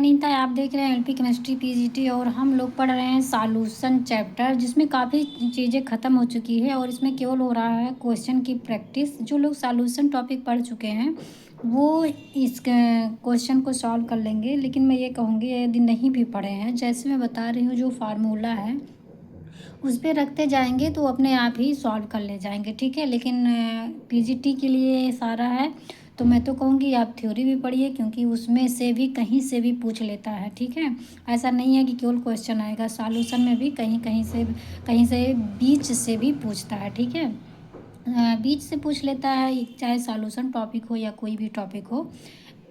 नवनीता है, आप देख रहे हैं एलपी केमिस्ट्री पीजीटी और हम लोग पढ़ रहे हैं सॉल्यूशन चैप्टर, जिसमें काफ़ी चीज़ें ख़त्म हो चुकी है और इसमें केवल हो रहा है क्वेश्चन की प्रैक्टिस। जो लोग सॉल्यूशन टॉपिक पढ़ चुके हैं वो इस क्वेश्चन को सॉल्व कर लेंगे, लेकिन मैं ये कहूँगी यदि नहीं भी पढ़े हैं, जैसे मैं बता रही हूँ जो फार्मूला है उस पे रखते जाएंगे तो अपने आप ही सॉल्व कर ले जाएंगे, ठीक है। लेकिन पीजीटी के लिए सारा है, तो मैं तो कहूँगी आप थ्योरी भी पढ़िए, क्योंकि उसमें से भी कहीं से भी पूछ लेता है, ठीक है। ऐसा नहीं है कि केवल क्वेश्चन आएगा, सॉल्यूशन में भी कहीं से बीच से भी पूछता है, ठीक है। बीच से पूछ लेता है, चाहे सॉल्यूशन टॉपिक हो या कोई भी टॉपिक हो,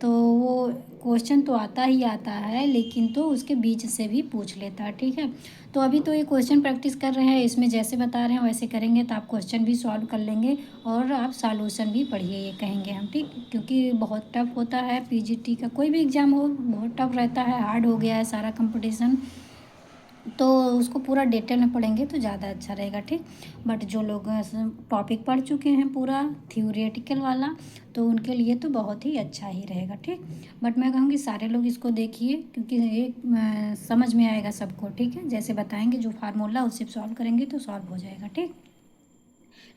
तो वो क्वेश्चन तो आता ही आता है, लेकिन तो उसके बीच से भी पूछ लेता है, ठीक है। तो अभी तो ये क्वेश्चन प्रैक्टिस कर रहे हैं, इसमें जैसे बता रहे हैं वैसे करेंगे तो आप क्वेश्चन भी सॉल्व कर लेंगे और आप सॉल्यूशन भी पढ़िए, ये कहेंगे हम, ठीक। क्योंकि बहुत टफ होता है पीजीटी का, कोई भी एग्ज़ाम हो बहुत टफ रहता है, हार्ड हो गया है सारा कंपटीशन, तो उसको पूरा डिटेल में पढ़ेंगे तो ज़्यादा अच्छा रहेगा, ठीक। बट जो लोग टॉपिक पढ़ चुके हैं पूरा थियोरेटिकल वाला, तो उनके लिए तो बहुत ही अच्छा ही रहेगा, ठीक। बट मैं कहूँगी सारे लोग इसको देखिए, क्योंकि ये समझ में आएगा सबको, ठीक है। जैसे बताएंगे जो फार्मूला उससे सॉल्व करेंगे तो सॉल्व हो जाएगा, ठीक।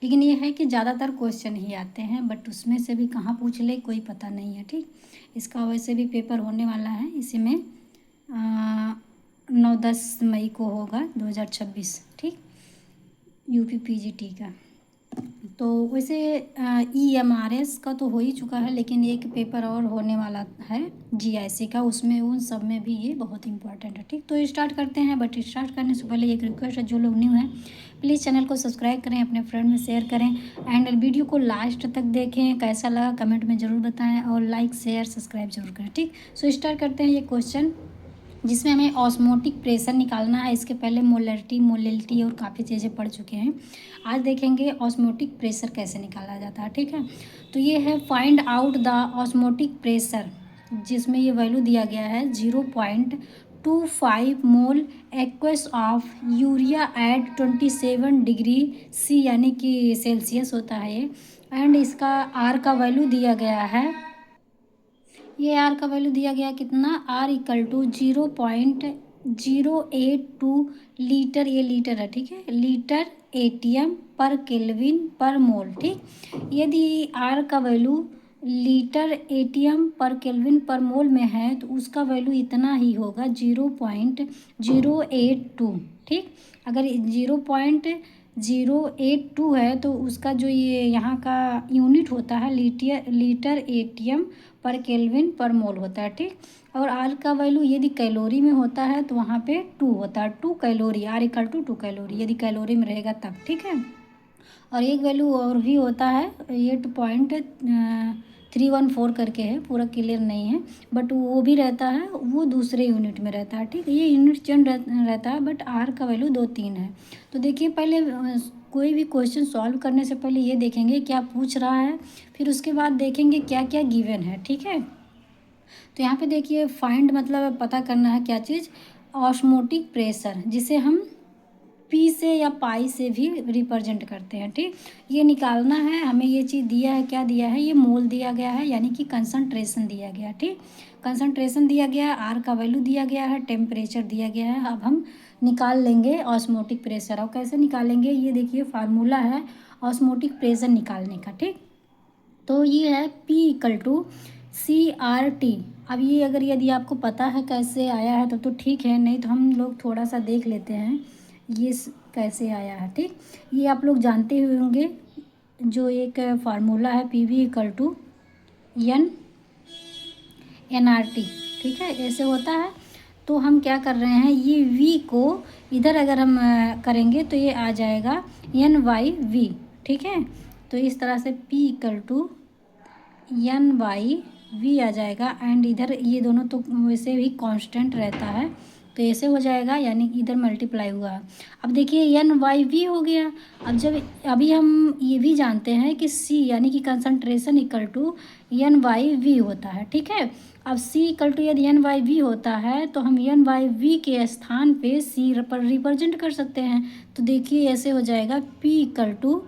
लेकिन ये है कि ज़्यादातर क्वेश्चन ही आते हैं, बट उसमें से भी कहाँ पूछ ले कोई पता नहीं है, ठीक। इसका वैसे भी पेपर होने वाला है, इसी में 9-10 मई को होगा 2026, ठीक। यूपी पीजीटी का। तो वैसे ईएमआरएस का तो हो ही चुका है, लेकिन एक पेपर और होने वाला है जीआईसी का, उसमें उन सब में भी ये बहुत इंपॉर्टेंट है, ठीक। तो स्टार्ट करते हैं, बट स्टार्ट करने से पहले एक रिक्वेस्ट है, जो लोग न्यू हैं प्लीज़ चैनल को सब्सक्राइब करें, अपने फ्रेंड में शेयर करें एंड वीडियो को लास्ट तक देखें, कैसा लगा कमेंट में ज़रूर बताएं और लाइक शेयर सब्सक्राइब जरूर करें, ठीक। सो स्टार्ट करते हैं ये क्वेश्चन, जिसमें हमें ऑस्मोटिक प्रेशर निकालना है। इसके पहले मोलैलिटी और काफ़ी चीज़ें पढ़ चुके हैं। आज देखेंगे ऑस्मोटिक प्रेशर कैसे निकाला जाता है, ठीक है। तो ये है find out the osmotic pressure, जिसमें ये वैल्यू दिया गया है 0.25 mole aqueous of urea at 27 degree C, यानी कि सेल्सियस होता है ये। एंड इसका आर का वैल्यू दिया गया है, ये आर का वैल्यू दिया गया कितना, आर इक्वल टू 0.082 लीटर, ये लीटर है, ठीक है, लीटर एटीएम पर केल्विन पर मोल, ठीक। यदि आर का वैल्यू लीटर एटीएम पर केल्विन पर मोल में है तो उसका वैल्यू इतना ही होगा 0.082, ठीक। अगर 0.082 है तो उसका जो ये यहाँ का यूनिट होता है लीटर एटीएम पर केल्विन पर मोल होता है, ठीक। और आर का वैल्यू यदि कैलोरी में होता है तो वहाँ पे 2 होता है, 2 कैलोरी, आर इक्वल टू 2 कैलोरी यदि कैलोरी में रहेगा तब, ठीक है। और एक वैल्यू और भी होता है 8.314 करके है, पूरा क्लियर नहीं है, बट वो भी रहता है, वो दूसरे यूनिट में रहता है, ठीक है। ये यूनिट चेंज रहता है, बट आर का वैल्यू 2-3 है। तो देखिए पहले कोई भी क्वेश्चन सॉल्व करने से पहले ये देखेंगे क्या पूछ रहा है, फिर उसके बाद देखेंगे क्या क्या गिवन है, ठीक है। तो यहाँ पे देखिए फाइंड मतलब पता करना है क्या चीज़, ऑस्मोटिक प्रेशर, जिसे हम पी से या पाई से भी रिप्रेजेंट करते हैं, ठीक। ये निकालना है हमें, ये चीज़ दिया है, क्या दिया है, ये मोल दिया गया है, यानी कि कंसंट्रेशन दिया गया, ठीक। कंसंट्रेशन दिया गया है, आर का वैल्यू दिया गया है, टेम्परेचर दिया गया है। अब हम निकाल लेंगे ऑस्मोटिक प्रेशर। और कैसे निकालेंगे, ये देखिए फार्मूला है ऑस्मोटिक प्रेशर निकालने का, ठीक। तो ये है P = CRT। अब ये अगर यदि आपको पता है कैसे आया है तो ठीक है, नहीं तो हम लोग थोड़ा सा देख लेते हैं ये कैसे आया है, ठीक। ये आप लोग जानते हुए होंगे, जो एक फार्मूला है PV = ठीक है, ऐसे होता है। तो हम क्या कर रहे हैं, ये V को इधर अगर हम करेंगे तो ये आ जाएगा N/V, ठीक है। तो इस तरह से P = N/V आ जाएगा, एंड इधर ये दोनों तो वैसे भी कांस्टेंट रहता है, तो ऐसे हो जाएगा, यानी कि इधर मल्टीप्लाई हुआ। अब देखिए N/V हो गया। अब जब अभी हम ये भी जानते हैं कि C यानी कि कंसंट्रेशन = N/V होता है, ठीक है। अब C = यदि N/V होता है तो हम N/V के स्थान पे C पर रिप्रेजेंट कर सकते हैं। तो देखिए ऐसे हो जाएगा P =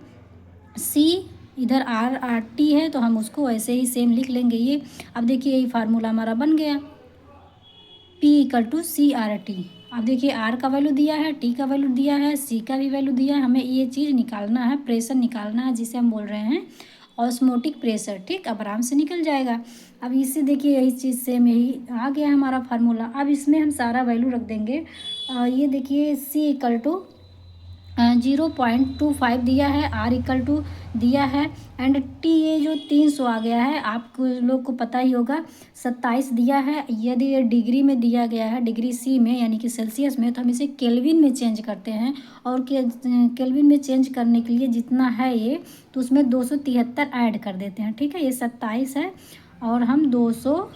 C, इधर RT है तो हम उसको ऐसे ही सेम लिख लेंगे ये। अब देखिए यही फार्मूला हमारा बन गया। P=CRT। अब देखिए R का वैल्यू दिया है, T का वैल्यू दिया है, C का भी वैल्यू दिया है। हमें ये चीज़ निकालना है, प्रेशर निकालना है, जिसे हम बोल रहे हैं ऑस्मोटिक प्रेशर। ठीक, अब आराम से निकल जाएगा। अब इससे देखिए यही चीज़ सेम यही आ गया हमारा फार्मूला। अब इसमें हम सारा वैल्यू रख देंगे। ये देखिए C=0.25 दिया है, R= दिया है, एंड T ये जो 300 आ गया है, आपको लोग को पता ही होगा, 27 दिया है। यदि ये डिग्री में दिया गया है, डिग्री C में यानी कि सेल्सियस में, तो हम इसे केल्विन में चेंज करते हैं। और केल्विन में चेंज करने के लिए जितना है ये, तो उसमें 273 ऐड कर देते हैं। ठीक है, ये 27 है और हम 200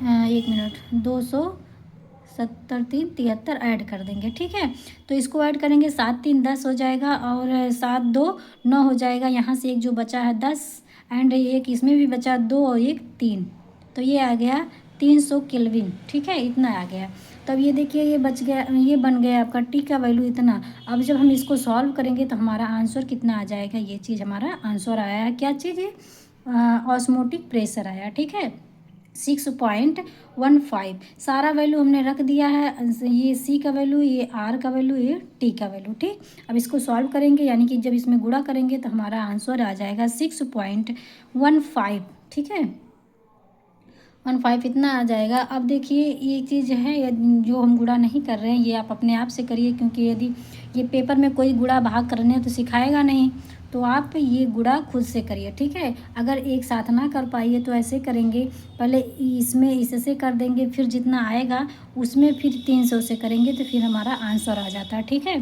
एक मिनट 270 3 73 ऐड कर देंगे। ठीक है, तो इसको ऐड करेंगे, 7 3 10 हो जाएगा और 7 2 9 हो जाएगा। यहाँ से एक जो बचा है 10, एंड एक इसमें भी बचा 2 और एक 3, तो ये आ गया 300 केल्विन। ठीक है, इतना आ गया। तब ये देखिए ये बच गया, ये बन गया आपका टी का वैल्यू इतना। अब जब हम इसको सॉल्व करेंगे तो हमारा आंसर कितना आ जाएगा, ये चीज़ हमारा आंसर आया है। क्या चीज़ है? ऑस्मोटिक प्रेशर आया। ठीक है, 6.15 सारा वैल्यू हमने रख दिया है। ये सी का वैल्यू, ये आर का वैल्यू, ये टी का वैल्यू। ठीक, अब इसको सॉल्व करेंगे, यानी कि जब इसमें गुणा करेंगे तो हमारा आंसर आ जाएगा 6.15। ठीक है, 15 इतना आ जाएगा। अब देखिए ये चीज़ है जो हम गुणा नहीं कर रहे हैं, ये आप अपने आप से करिए, क्योंकि यदि ये पेपर में कोई गुणा भाग करने तो सिखाएगा नहीं, तो आप ये गुणा खुद से करिए। ठीक है, अगर एक साथ ना कर पाइए तो ऐसे करेंगे, पहले इसमें इससे कर देंगे, फिर जितना आएगा उसमें फिर 300 से करेंगे, तो फिर हमारा आंसर आ जाता है। ठीक है,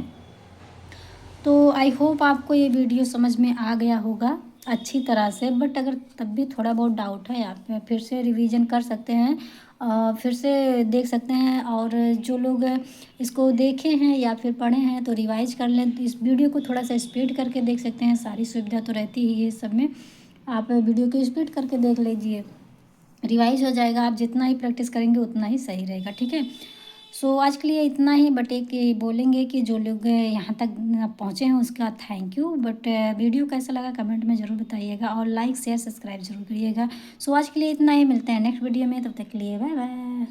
तो आई होप आपको ये वीडियो समझ में आ गया होगा अच्छी तरह से। बट अगर तब भी थोड़ा बहुत डाउट है, आप फिर से रिवीजन कर सकते हैं, फिर से देख सकते हैं। और जो लोग इसको देखे हैं या फिर पढ़े हैं तो रिवाइज कर लें। तो इस वीडियो को थोड़ा सा स्पीड करके देख सकते हैं, सारी सुविधा तो रहती ही है सब में। आप वीडियो को स्पीड करके देख लीजिए, रिवाइज हो जाएगा। आप जितना ही प्रैक्टिस करेंगे उतना ही सही रहेगा। ठीक है, सो आज के लिए इतना ही। बट एक ये बोलेंगे कि जो लोग यहाँ तक पहुँचे हैं उसका थैंक यू। बट वीडियो कैसा लगा कमेंट में ज़रूर बताइएगा, और लाइक शेयर सब्सक्राइब जरूर करिएगा। सो आज के लिए इतना ही, मिलते हैं नेक्स्ट वीडियो में, तब तक के लिए बाय बाय।